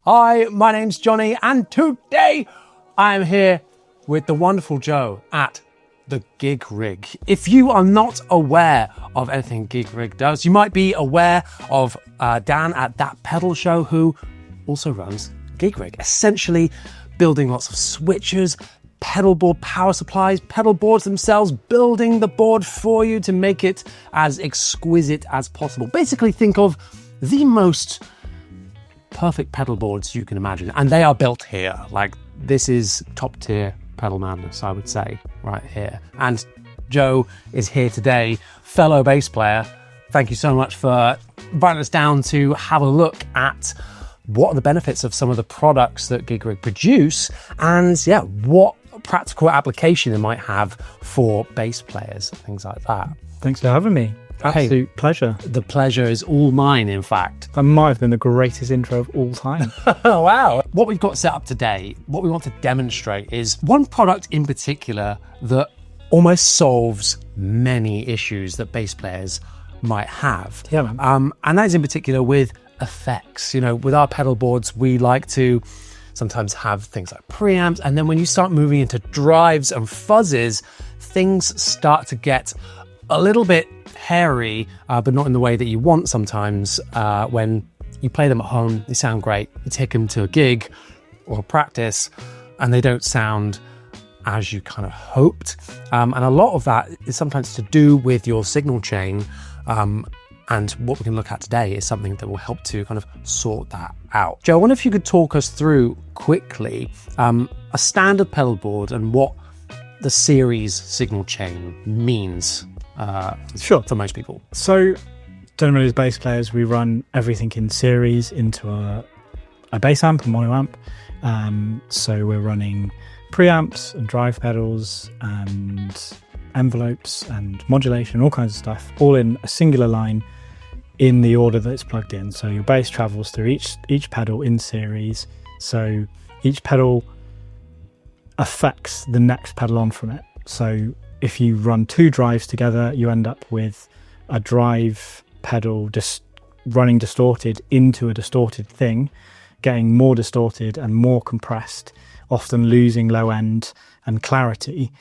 Hi, my name's Jonny, and today I'm here with the wonderful Joe at the GigRig. If you are not aware of anything GigRig does, you might be aware of Dan at That Pedal Show, who also runs GigRig, essentially building lots of switches, pedal board power supplies, pedal boards themselves, building the board for you to make it as exquisite as possible. Basically, think of the most perfect pedal boards you can imagine, and they are built here. Like, this is top tier pedal madness, I would say, right here. And Joe is here today, fellow bass player. Thank you so much for inviting us down to have a look at what are the benefits of some of the products that GigRig produce, and what practical application it might have for bass players, things like that. Thanks for having me. Absolute pleasure. The pleasure is all mine, in fact. That might have been the greatest intro of all time. Oh, wow. What we've got set up today, what we want to demonstrate is one product in particular that almost solves many issues that bass players might have. Yeah, man. And that is in particular with effects. You know, with our pedal boards, we like to sometimes have things like preamps, and then when you start moving into drives and fuzzes, things start to get a little bit hairy, but not in the way that you want sometimes. When you play them at home, they sound great. You take them to a gig or a practice, and they don't sound as you kind of hoped. And a lot of that is sometimes to do with your signal chain. And what we can look at today is something that will help to kind of sort that out. Joe, I wonder if you could talk us through quickly a standard pedal board and what the series signal chain means for most people. So generally as bass players, we run everything in series into a bass amp, a mono amp. So we're running preamps and drive pedals and envelopes and modulation, all kinds of stuff, all in a singular line in the order that it's plugged in. So your bass travels through each pedal in series. So each pedal affects the next pedal on from it. So if you run two drives together, you end up with a drive pedal just running distorted into a distorted thing, getting more distorted and more compressed, often losing low end and clarity,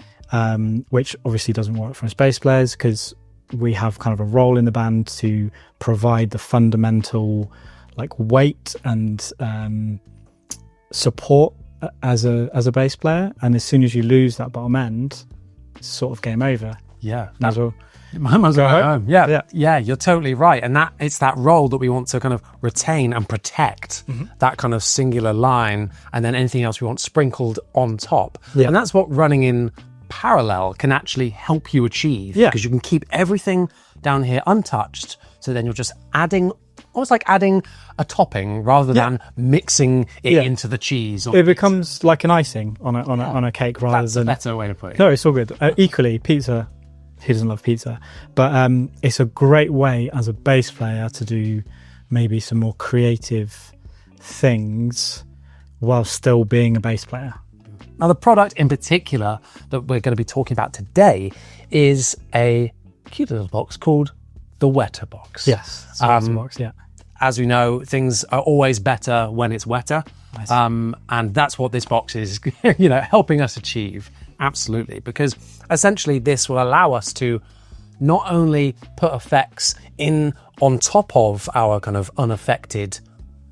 which obviously doesn't work for us bass players, because we have kind of a role in the band to provide the fundamental like weight and support as a bass player. And as soon as you lose that bottom end, it's sort of game over. Yeah. Might as well go home. Yeah, you're totally right. And that it's that role that we want to kind of retain and protect, that kind of singular line, and then anything else we want sprinkled on top. Yeah. And that's what running in parallel can actually help you achieve, because you can keep everything down here untouched. So then you're just almost like adding a topping rather than mixing it into the cheese. It becomes like an icing on a cake rather than... That's a better way to put it. No, it's all good. Equally, pizza, who doesn't love pizza? But it's a great way as a bass player to do maybe some more creative things while still being a bass player. Now, the product in particular that we're going to be talking about today is a cute little box called the Wetter Box. Yes, it's a Wetter Box, yeah. As we know, things are always better when it's wetter. Nice. And that's what this box is, helping us achieve. Absolutely. Because essentially this will allow us to not only put effects in on top of our kind of unaffected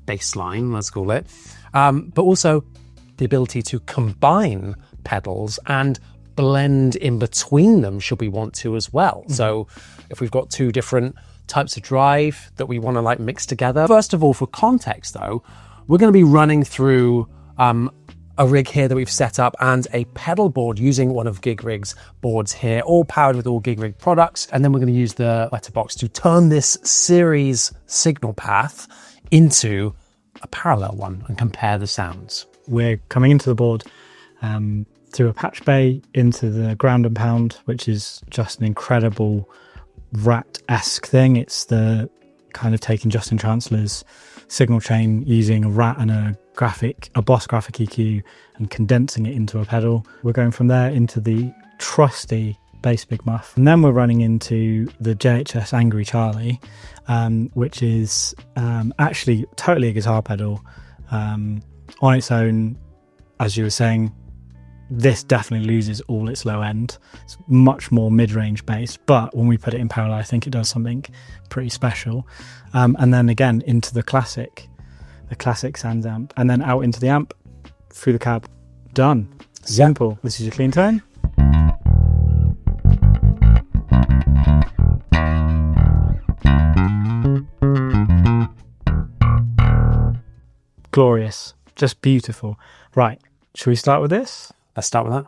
bass line, let's call it, but also the ability to combine pedals and blend in between them should we want to as well. So if we've got two different types of drive that we want to like mix together. First of all, for context though, we're going to be running through a rig here that we've set up and a pedal board using one of GigRig's boards here, all powered with all GigRig products. And then we're going to use the Wetter Box to turn this series signal path into a parallel one and compare the sounds. We're coming into the board through a patch bay into the ground and pound, which is just an incredible Rat-esque thing. It's the kind of taking Justin Chancellor's signal chain, using a Rat and a Boss graphic EQ and condensing it into a pedal. We're going from there into the trusty bass Big Muff. And then we're running into the JHS Angry Charlie, which is actually totally a guitar pedal, On its own, as you were saying, this definitely loses all its low end. It's much more mid-range bass, but when we put it in parallel, I think it does something pretty special. And then again into the classic Sans amp, and then out into the amp, through the cab, done. Simple. This is your clean tone. Glorious, just beautiful. Right, shall we start with this? Let's start with that.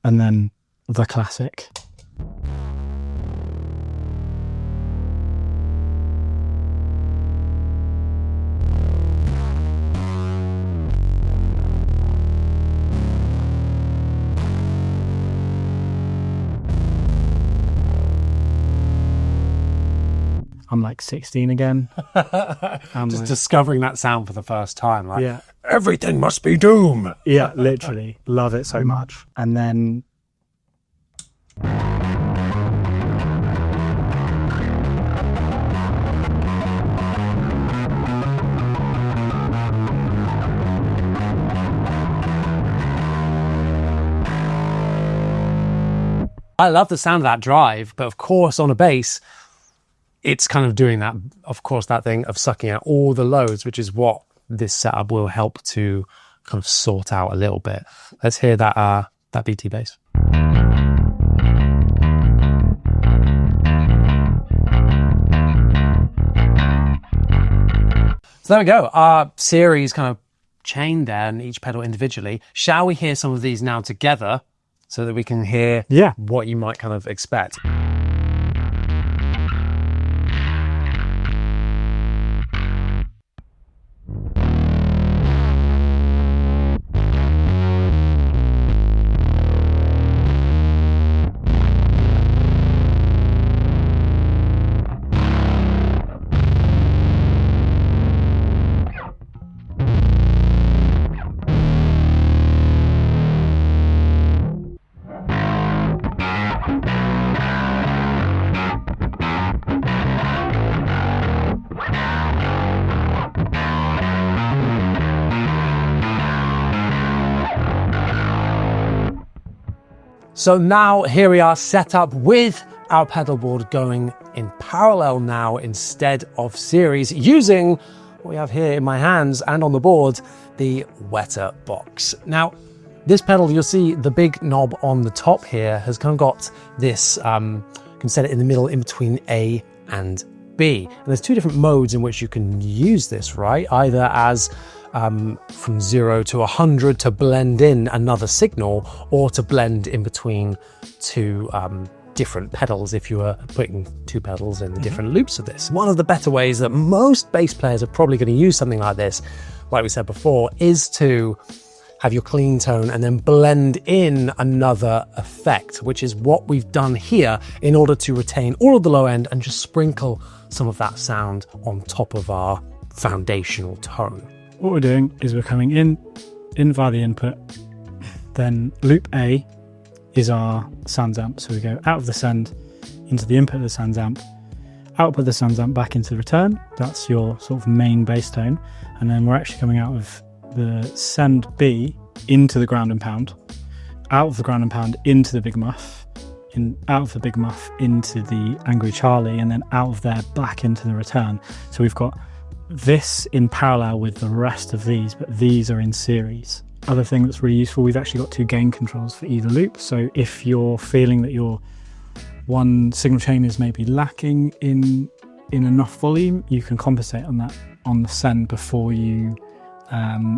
And then the classic. I'm like 16 again. Just discovering that sound for the first time. Like, yeah. Everything must be doom. Yeah, literally. Love it so much. And then... I love the sound of that drive, but of course on a bass, it's kind of doing that, of course, that thing of sucking out all the lows, which is what this setup will help to kind of sort out a little bit. Let's hear that BT bass. So there we go. Our series kind of chained there and each pedal individually. Shall we hear some of these now together so that we can hear what you might kind of expect? So now here we are set up with our pedal board going in parallel now instead of series, using what we have here in my hands and on the board, the Wetter box. Now, this pedal, you'll see the big knob on the top here has kind of got this, you can set it in the middle in between A and B. And there's two different modes in which you can use this, right? Either as from 0 to 100 to blend in another signal, or to blend in between two different pedals if you were putting two pedals in the different loops of this. One of the better ways that most bass players are probably going to use something like this, like we said before, is to have your clean tone and then blend in another effect, which is what we've done here in order to retain all of the low end and just sprinkle some of that sound on top of our foundational tone. What we're doing is we're coming in via the input, then loop A is our Sans amp. So we go out of the send into the input of the Sans amp, output the Sans amp back into the return. That's your sort of main bass tone. And then we're actually coming out of the send B into the ground and pound, out of the ground and pound into the big muff, out of the big muff into the Angry Charlie, and then out of there back into the return. So we've got this in parallel with the rest of these, but these are in series. Other thing that's really useful, we've actually got two gain controls for either loop. So if you're feeling that your one signal chain is maybe lacking in enough volume, you can compensate on that on the send before you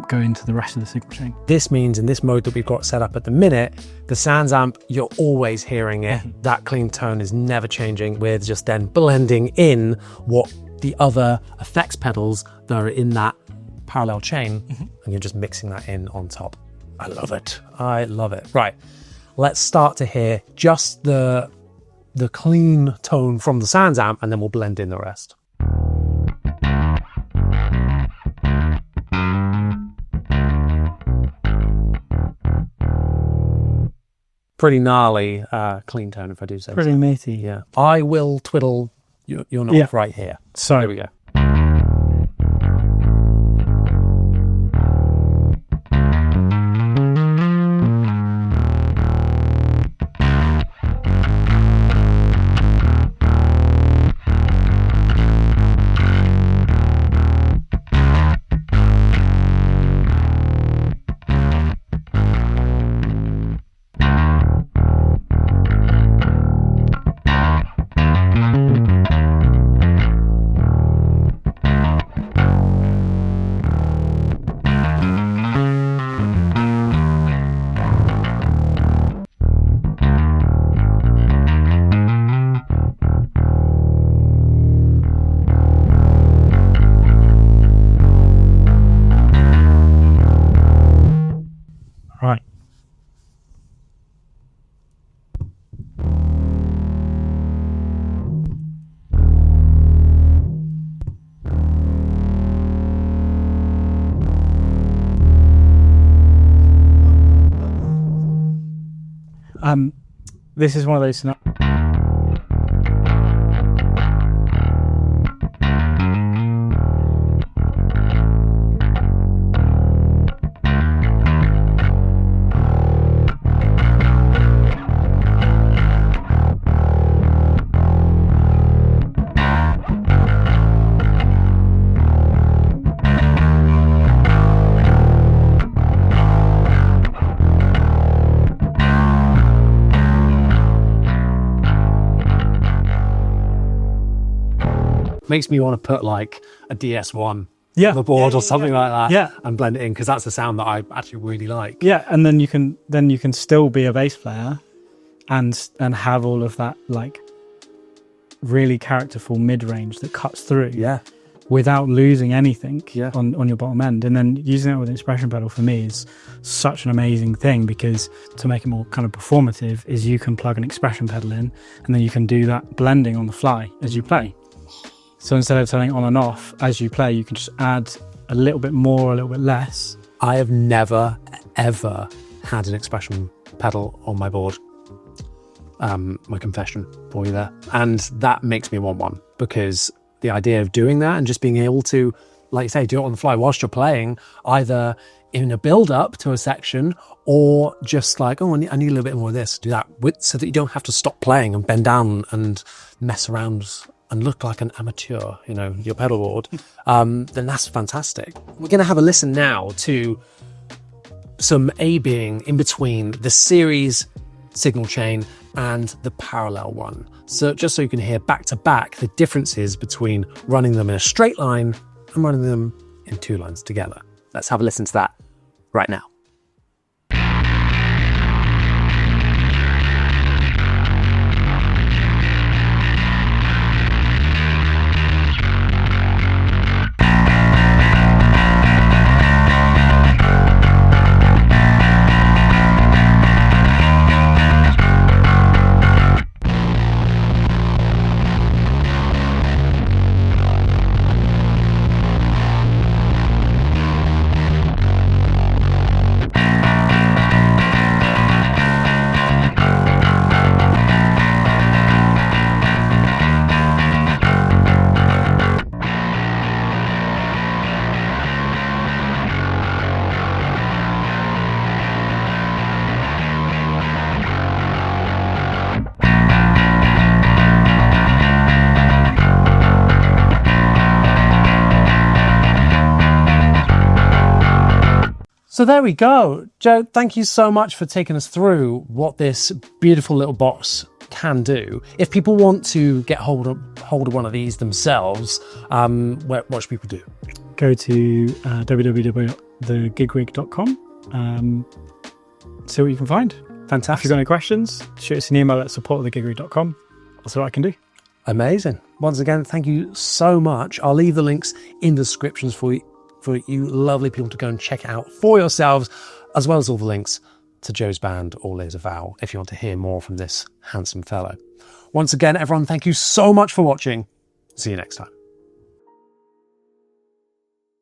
go into the rest of the signal chain. This means in this mode that we've got set up at the minute, the Sans amp, you're always hearing it. That clean tone is never changing. We're just then blending in what the other effects pedals that are in that parallel chain, and you're just mixing that in on top. I love it. I love it. Right, let's start to hear just the clean tone from the Sans amp, and then we'll blend in the rest. pretty gnarly clean tone, if I do say Pretty so. meaty. Yeah. I will twiddle your knob right here. So there we go. Right. This is one of those scenarios. Makes me want to put like a DS1 on Yeah. the board or something like that, Yeah. and blend it in, because that's the sound that I actually really like. Yeah, and then you can still be a bass player and have all of that like really characterful mid-range that cuts through without losing anything on your bottom end. And then using it with an expression pedal for me is such an amazing thing, because to make it more kind of performative is you can plug an expression pedal in and then you can do that blending on the fly as you play. So instead of turning on and off as you play, you can just add a little bit more, a little bit less. I have never, ever had an expression pedal on my board. My confession for you there. And that makes me want one, because the idea of doing that and just being able to, like you say, do it on the fly whilst you're playing, either in a build-up to a section or just like, oh, I need a little bit more of this, do that, so that you don't have to stop playing and bend down and mess around and look like an amateur, your pedal board, then that's fantastic. We're going to have a listen now to some A-being in between the series signal chain and the parallel one. So just so you can hear back to back the differences between running them in a straight line and running them in two lines together. Let's have a listen to that right now. So there we go. Joe, thank you so much for taking us through what this beautiful little box can do. If people want to get hold of one of these themselves, what should people do? Go to www.thegigrig.com, see what you can find. Fantastic. If you've got any questions, shoot us an email at support@thegigrig.com. That's what I can do. Amazing. Once again, thank you so much. I'll leave the links in the descriptions for you lovely people to go and check it out for yourselves, as well as all the links to Joe's band, Ears Avow, if you want to hear more from this handsome fellow. Once again, everyone, thank you so much for watching. See you next time.